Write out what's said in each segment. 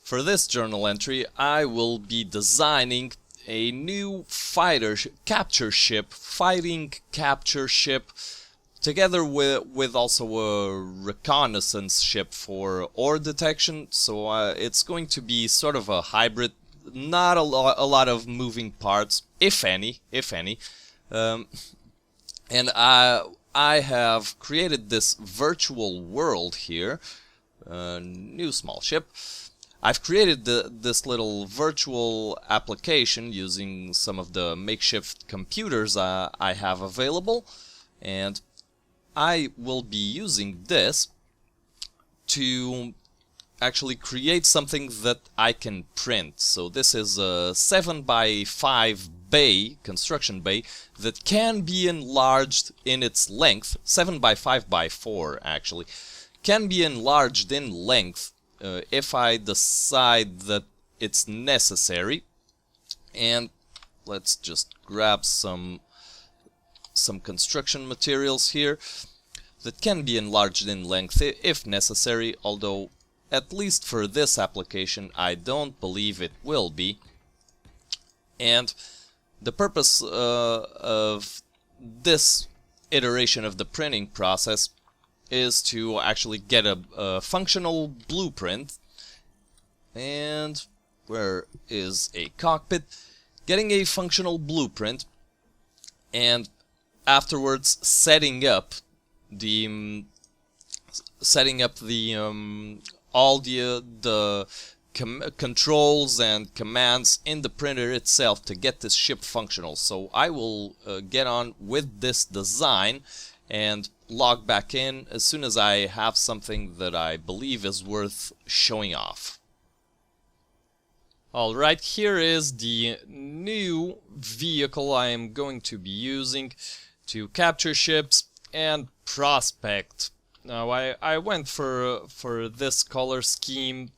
For this journal entry, I will be designing a new capture ship, fighting capture ship, together with also a reconnaissance ship for ore detection. So it's going to be sort of a hybrid, not a lot of moving parts, if any. And I have created this virtual world here, new small ship. I've created this little virtual application using some of the makeshift computers I have available, and I will be using this to actually create something that I can print. So this is a 7x5 bay, construction bay, that can be enlarged in its length. 7x5x4 actually, can be enlarged in length if I decide that it's necessary. And let's just grab some construction materials here that can be enlarged in length if necessary, although at least for this application I don't believe it will be. And the purpose of this iteration of the printing process is to actually get a functional blueprint. And where is a cockpit? Getting a functional blueprint, and afterwards setting up all the controls and commands in the printer itself to get this ship functional. So I will get on with this design and log back in as soon as I have something that I believe is worth showing off. Alright, here is the new vehicle I am going to be using to capture ships and prospect. Now I went for this color scheme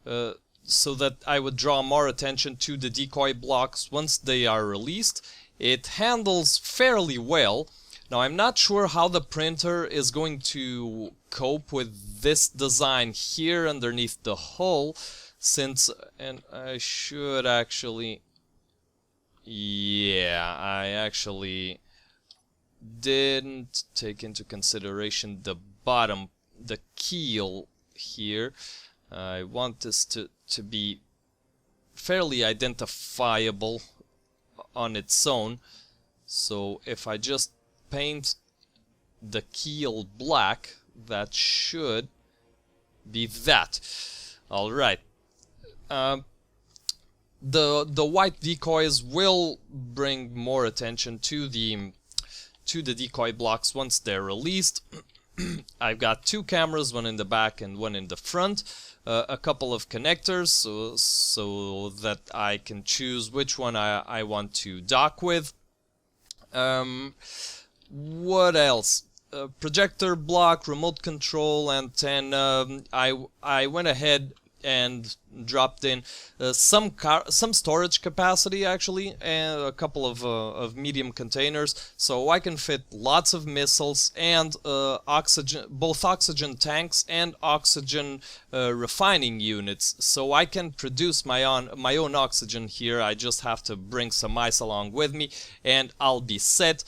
so that I would draw more attention to the decoy blocks once they are released. It handles fairly well. Now I'm not sure how the printer is going to cope with this design here underneath the hull, and I should actually, yeah, I actually didn't take into consideration the bottom, the keel here. I want this to be fairly identifiable on its own. So if I just paint the keel black, that should be that. Alright. The white decoys will bring more attention to the decoy blocks once they're released. I've got two cameras, one in the back and one in the front, a couple of connectors so that I can choose which one I want to dock with. What else? Projector block, remote control antenna. I went ahead and dropped in some storage capacity actually, and a couple of medium containers, so I can fit lots of missiles and both oxygen tanks and oxygen refining units. So I can produce my own oxygen here. I just have to bring some ice along with me, and I'll be set.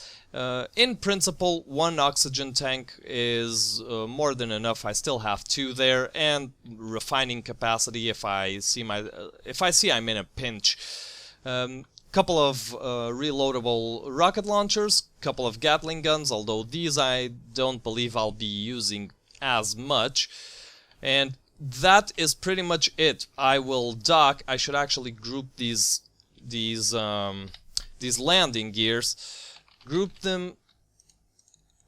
In principle, one oxygen tank is more than enough. I still have two there, and refining capacity if I see I'm in a pinch. Couple of reloadable rocket launchers, couple of Gatling guns, although these I don't believe I'll be using as much. And that is pretty much it. I will dock. I should actually group these landing gears. Group them,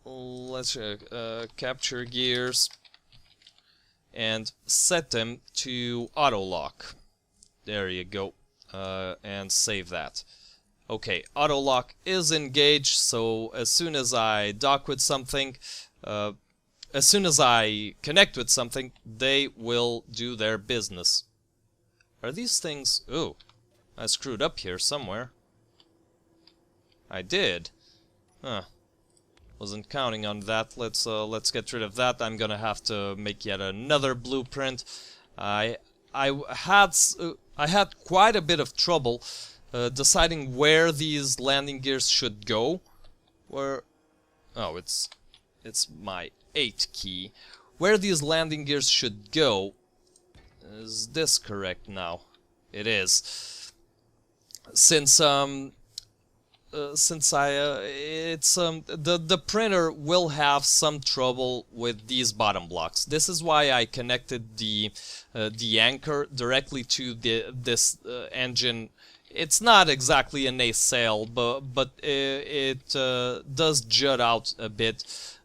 let's capture gears, and set them to auto lock. There you go, and save that. Okay, auto lock is engaged, so as soon as I dock with something, as soon as I connect with something, they will do their business. Are these things... Ooh, I screwed up here somewhere. I did. Huh. Wasn't counting on that. Let's get rid of that. I'm gonna have to make yet another blueprint. I had quite a bit of trouble deciding where these landing gears should go. Where? Oh, it's my 8 key. Where these landing gears should go. Is this correct now? It is. Since the printer will have some trouble with these bottom blocks. This is why I connected the anchor directly to this engine. It's not exactly a nacelle, but it does jut out a bit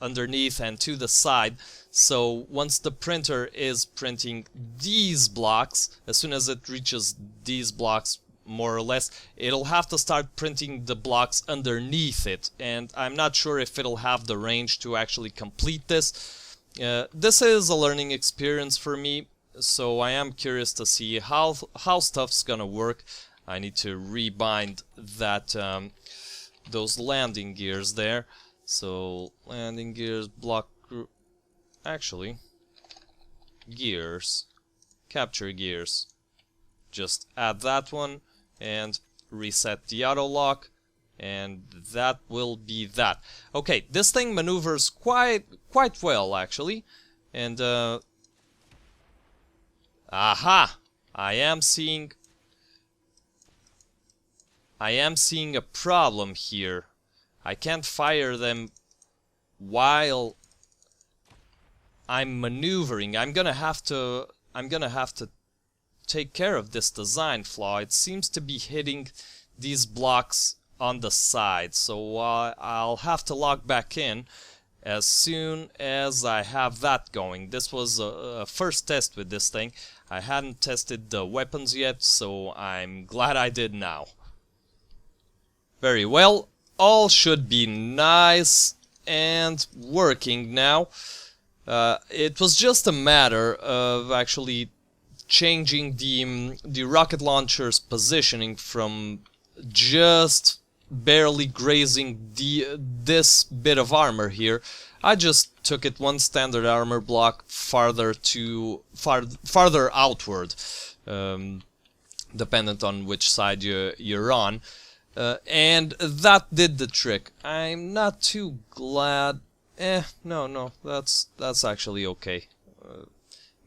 underneath and to the side. So once the printer is printing these blocks, as soon as it reaches these blocks, more or less, it'll have to start printing the blocks underneath it, and I'm not sure if it'll have the range to actually complete this. This is a learning experience for me, so I am curious to see how stuff's gonna work. I need to rebind that those landing gears there. So landing gears, block group, actually gears, capture gears. Just add that one and reset the auto lock, and that will be that. Okay, this thing maneuvers quite well actually, and aha! I am seeing a problem here. I can't fire them while I'm maneuvering. I'm gonna have to take care of this design flaw. It seems to be hitting these blocks on the side, so I'll have to log back in as soon as I have that going. This was a first test with this thing. I hadn't tested the weapons yet, so I'm glad I did now. Very well, all should be nice and working now. It was just a matter of actually changing the rocket launcher's positioning from just barely grazing this bit of armor here. I just took it one standard armor block farther outward, dependent on which side you're on, and that did the trick. I'm not too glad. No, that's actually okay.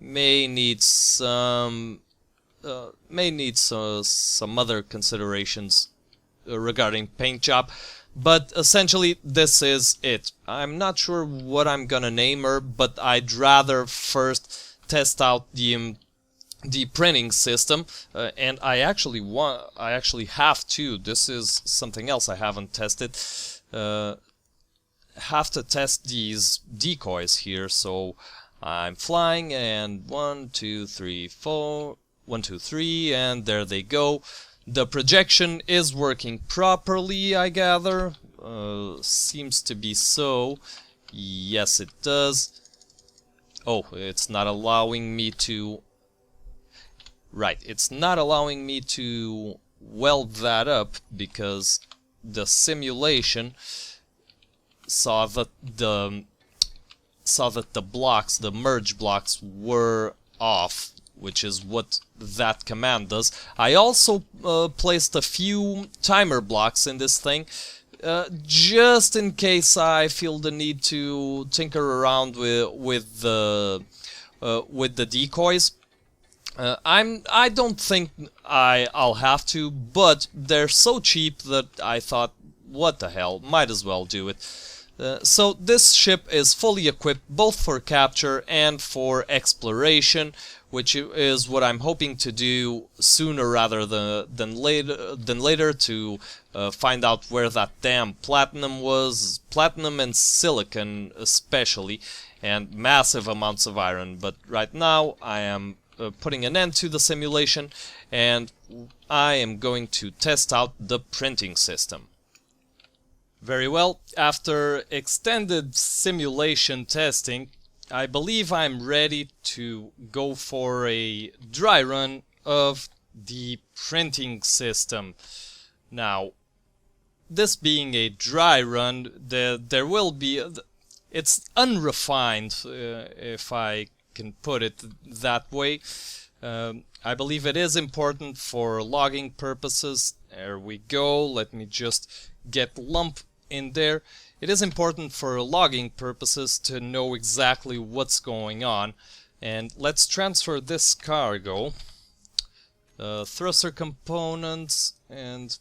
May need some other considerations regarding paint job, but essentially this is it. I'm not sure what I'm gonna name her, but I'd rather first test out the printing system, and I actually have to. This is something else I haven't tested. Have to test these decoys here, so I'm flying, and 1, 2, 3, 4, 1, 2, 3, and there they go. The projection is working properly, I gather. Seems to be so. Yes, it does. Oh, it's not allowing me to... Right, it's not allowing me to weld that up because the simulation saw that the blocks, the merge blocks, were off, which is what that command does. I also placed a few timer blocks in this thing, just in case I feel the need to tinker around with the decoys. I don't think I'll have to, but they're so cheap that I thought, what the hell, might as well do it. So this ship is fully equipped both for capture and for exploration, which is what I'm hoping to do sooner rather than later to find out where that damn platinum was, platinum and silicon especially, and massive amounts of iron. But right now I am putting an end to the simulation, and I am going to test out the printing system. Very well, after extended simulation testing, I believe I'm ready to go for a dry run of the printing system. Now, this being a dry run, there will be... It's unrefined, if I can put it that way. I believe it is important for logging purposes. There we go. Let me just get lump in there. It is important for logging purposes to know exactly what's going on. And let's transfer this cargo. Thruster components, and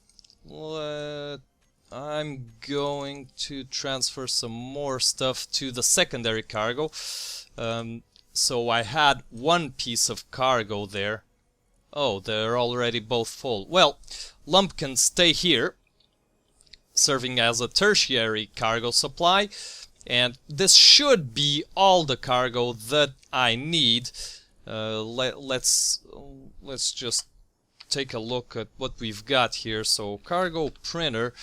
I'm going to transfer some more stuff to the secondary cargo. So I had one piece of cargo there. Oh, they're already both full. Well, lump can stay here, serving as a tertiary cargo supply, and this should be all the cargo that I need. Let's just take a look at what we've got here. So cargo printer,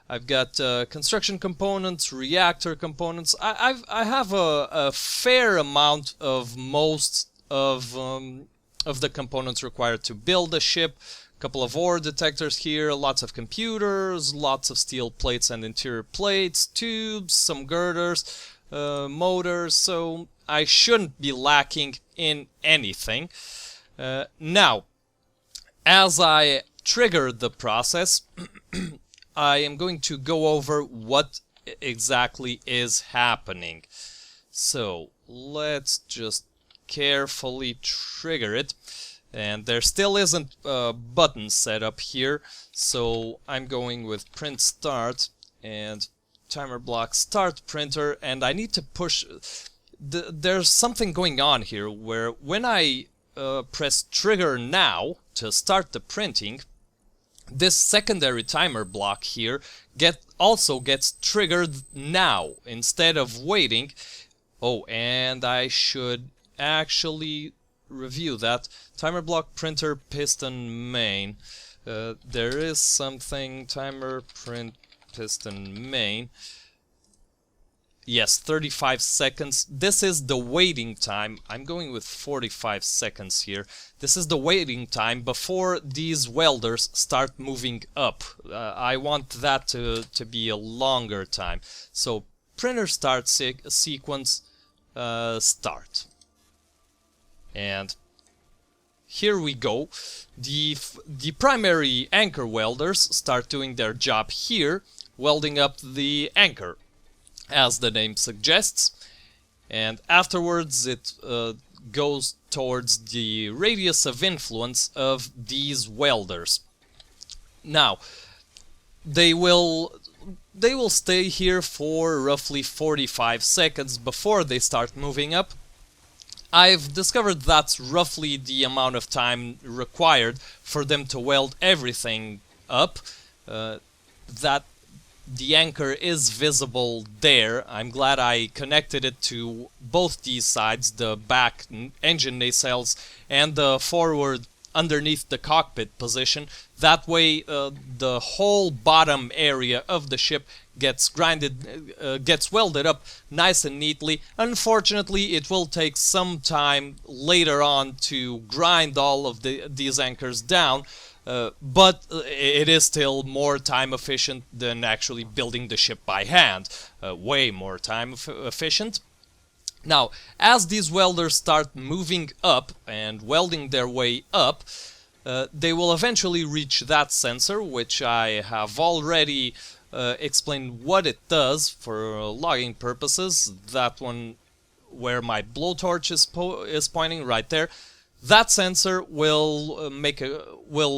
I've got construction components, reactor components. I have a fair amount of most of the components required to build a ship. A couple of ore detectors here, lots of computers, lots of steel plates and interior plates, tubes, some girders, motors. So I shouldn't be lacking in anything. Now, as I trigger the process, I am going to go over what exactly is happening. So let's just carefully trigger it. And there still isn't a button set up here, so I'm going with print start and timer block start printer, and I need to push... There's something going on here where when I press trigger now to start the printing, this secondary timer block here also gets triggered now instead of waiting. Oh, and I should actually review that. Timer block printer piston main. There is something. Timer print piston main. Yes, 35 seconds. This is the waiting time. I'm going with 45 seconds here. This is the waiting time before these welders start moving up. I want that to be a longer time. So printer start sequence start. And here we go. The primary anchor welders start doing their job here, welding up the anchor, as the name suggests, and afterwards it goes towards the radius of influence of these welders. Now, they will stay here for roughly 45 seconds before they start moving up. I've discovered that's roughly the amount of time required for them to weld everything up. That the anchor is visible there. I'm glad I connected it to both these sides, the back engine nacelles and the forward underneath the cockpit position. That way the whole bottom area of the ship gets gets welded up nice and neatly. Unfortunately, it will take some time later on to grind all of these anchors down, but it is still more time efficient than actually building the ship by hand. Way more time efficient. Now, as these welders start moving up and welding their way up, they will eventually reach that sensor, which I have already explained what it does for logging purposes. That one where my blowtorch is pointing right there. That sensor will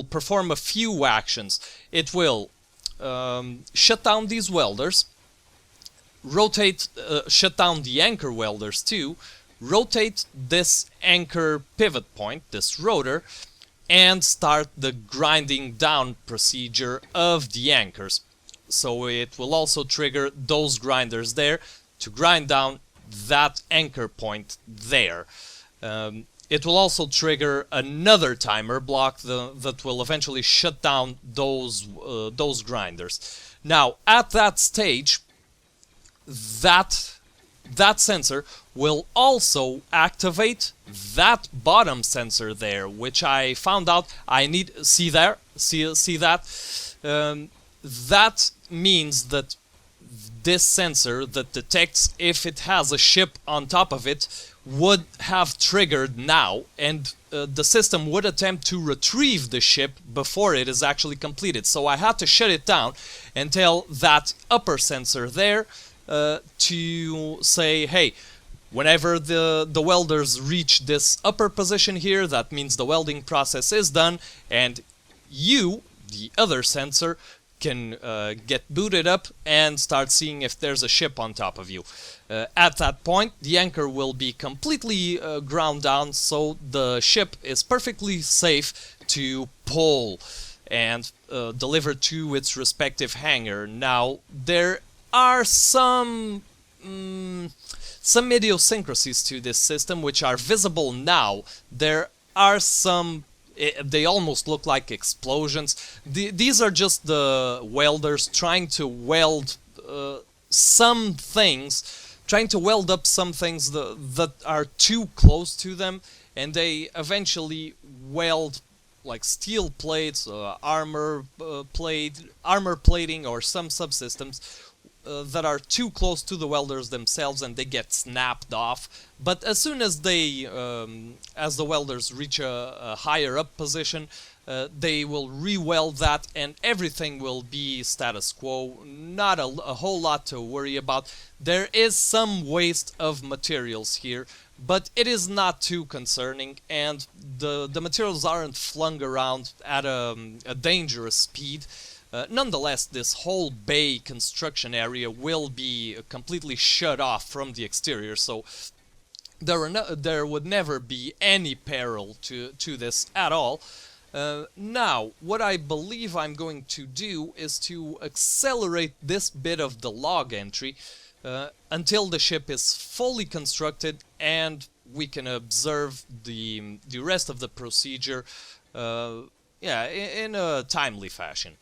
perform a few actions. It will shut down these welders, shut down the anchor welders too, rotate this anchor pivot point, this rotor, and start the grinding down procedure of the anchors. So it will also trigger those grinders there to grind down that anchor point there. It will also trigger another timer block that will eventually shut down those grinders. Now, at that stage, that sensor will also activate that bottom sensor there, which I found out I need. See that? That means that this sensor that detects if it has a ship on top of it would have triggered now, and the system would attempt to retrieve the ship before it is actually completed. So I had to shut it down and tell that upper sensor there to say, hey, whenever the welders reach this upper position here, that means the welding process is done, and you, the other sensor, can get booted up and start seeing if there's a ship on top of you. At that point, the anchor will be completely ground down, so the ship is perfectly safe to pull and deliver to its respective hangar. Now, there are some idiosyncrasies to this system which are visible now. There are some... they almost look like explosions. These are just the welders trying to weld some things, trying to weld up some things that are too close to them, and they eventually weld like steel plates, armor plating, or some subsystems that are too close to the welders themselves, and they get snapped off. But as soon as as the welders reach a higher up position, they will re-weld that, and everything will be status quo. Not a whole lot to worry about. There is some waste of materials here, but it is not too concerning, and the materials aren't flung around at a dangerous speed. Nonetheless, this whole bay construction area will be completely shut off from the exterior, so there would never be any peril to this at all. Now, what I believe I'm going to do is to accelerate this bit of the log entry until the ship is fully constructed and we can observe the rest of the procedure in a timely fashion.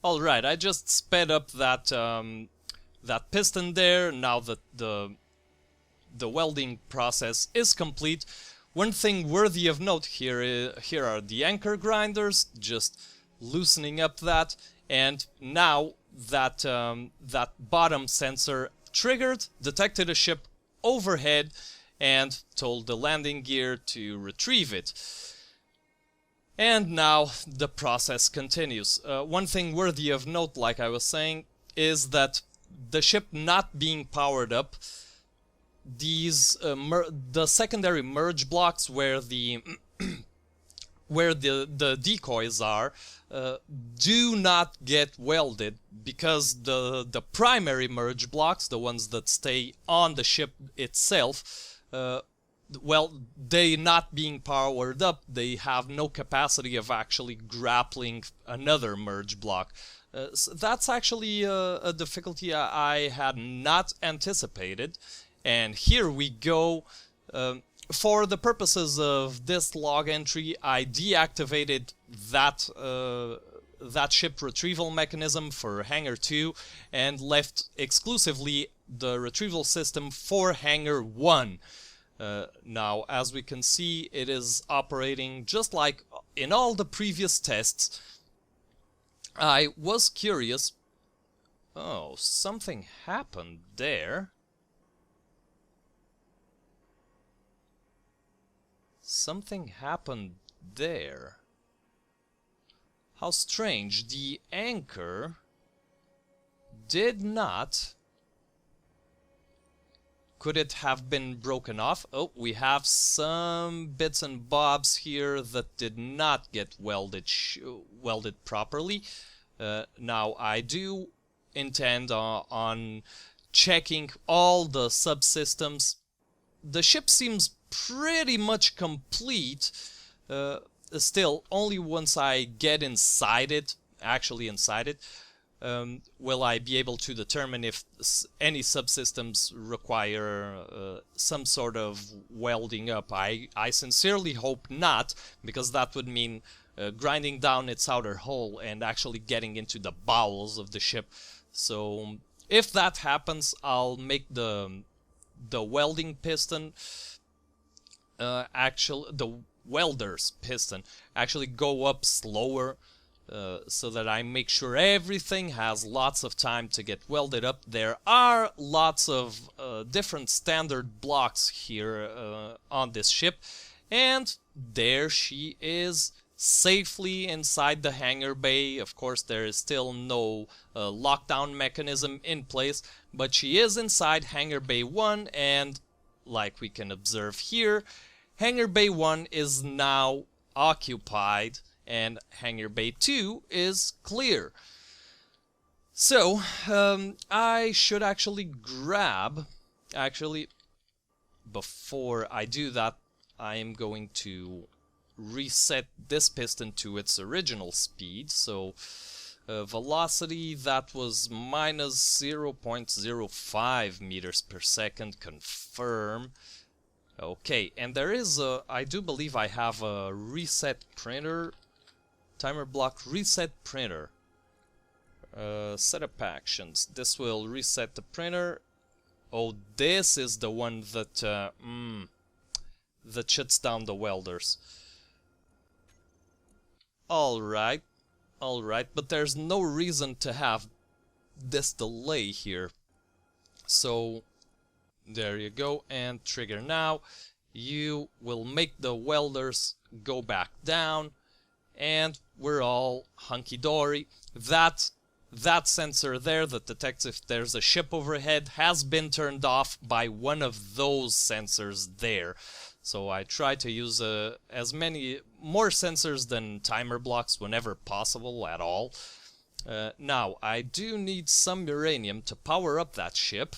Alright, I just sped up that that piston there. Now that the welding process is complete, one thing worthy of note here are the anchor grinders, just loosening up that, and now that that bottom sensor triggered, detected a ship overhead, and told the landing gear to retrieve it. And now the process continues. One thing worthy of note, like I was saying, is that the ship not being powered up, these the secondary merge blocks where the where the decoys are do not get welded, because the primary merge blocks, the ones that stay on the ship itself, well, they not being powered up, they have no capacity of actually grappling another merge block. So that's actually a difficulty I had not anticipated. And here we go. For the purposes of this log entry, I deactivated that that ship retrieval mechanism for Hangar 2 and left exclusively the retrieval system for Hangar 1. Now, as we can see, it is operating just like in all the previous tests. I was curious. Oh, something happened there. Something happened there. How strange. The anchor did not Could it have been broken off? Oh, we have some bits and bobs here that did not get welded properly. Now, I do intend on checking all the subsystems. The ship seems pretty much complete. Still, only once I get inside it, actually inside it, will I be able to determine if any subsystems require some sort of welding up. I sincerely hope not, because that would mean grinding down its outer hull and actually getting into the bowels of the ship. So if that happens, I'll make the welding piston, the welder's piston, actually go up slower, so that I make sure everything has lots of time to get welded up. There are lots of different standard blocks here on this ship, and there she is, safely inside the hangar bay. Of course, there is still no lockdown mechanism in place, but she is inside hangar bay 1, and like we can observe here, hangar bay 1 is now occupied and hangar bay 2 is clear. So I should actually before I do that, I am going to reset this piston to its original speed. So velocity, that was minus 0.05 meters per second, confirm. Okay, and there is I do believe I have a reset printer, timer block reset printer. Setup actions. This will reset the printer. Oh, this is the one that that shuts down the welders. Alright, but there's no reason to have this delay here. So there you go, and trigger now. You will make the welders go back down, and we're all hunky-dory. That sensor there that detects if there's a ship overhead has been turned off by one of those sensors there. So I try to use as many more sensors than timer blocks whenever possible at all. Now, I do need some uranium to power up that ship,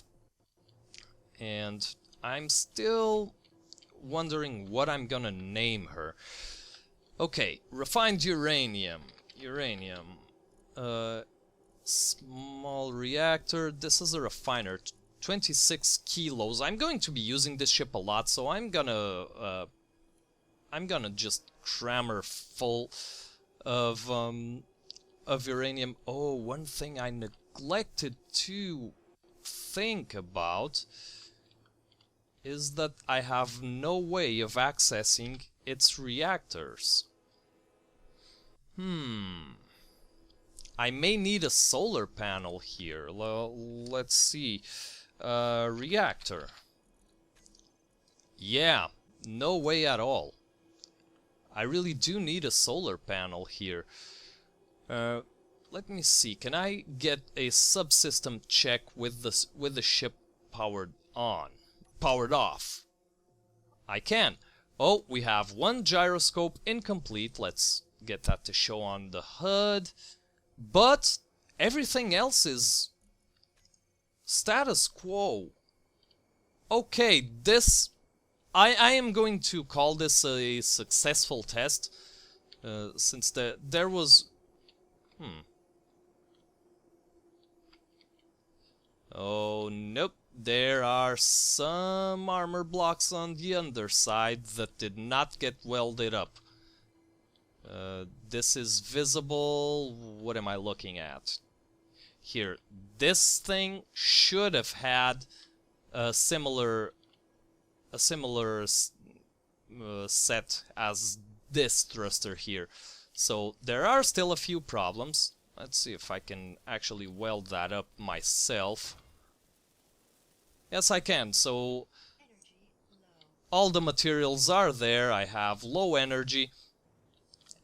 and I'm still wondering what I'm gonna name her. Okay, refined uranium. Small reactor. This is a refiner. 26 kilos. I'm going to be using this ship a lot, so I'm gonna just cram her full of uranium. Oh, one thing I neglected to think about is that I have no way of accessing its reactors. I may need a solar panel here. Let's see. Reactor. Yeah, no way at all. I really do need a solar panel here. Let me see. Can I get a subsystem check with the ship powered off? I can. Oh, we have one gyroscope incomplete. Let's get that to show on the HUD. But everything else is status quo. Okay, this... I am going to call this a successful test, since there was... Oh, nope. There are some armor blocks on the underside that did not get welded up. This is visible. What am I looking at? Here, this thing should have had a similar set as this thruster here. So there are still a few problems. Let's see if I can actually weld that up myself. Yes, I can. So all the materials are there. I have low energy.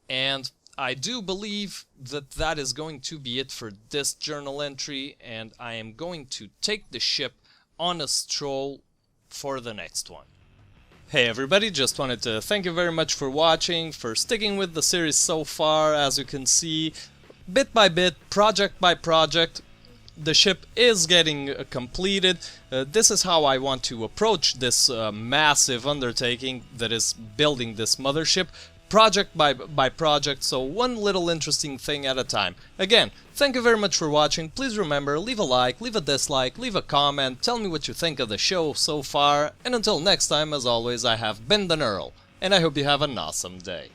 And I do believe that that is going to be it for this journal entry, and I am going to take the ship on a stroll for the next one. Hey everybody, just wanted to thank you very much for watching, for sticking with the series so far. As you can see, bit by bit, project by project, the ship is getting completed. This is how I want to approach this massive undertaking that is building this mothership, project by project, so one little interesting thing at a time. Again, thank you very much for watching. Please remember, leave a like, leave a dislike, leave a comment, tell me what you think of the show so far, and until next time, as always, I have been TheNirl, and I hope you have an awesome day.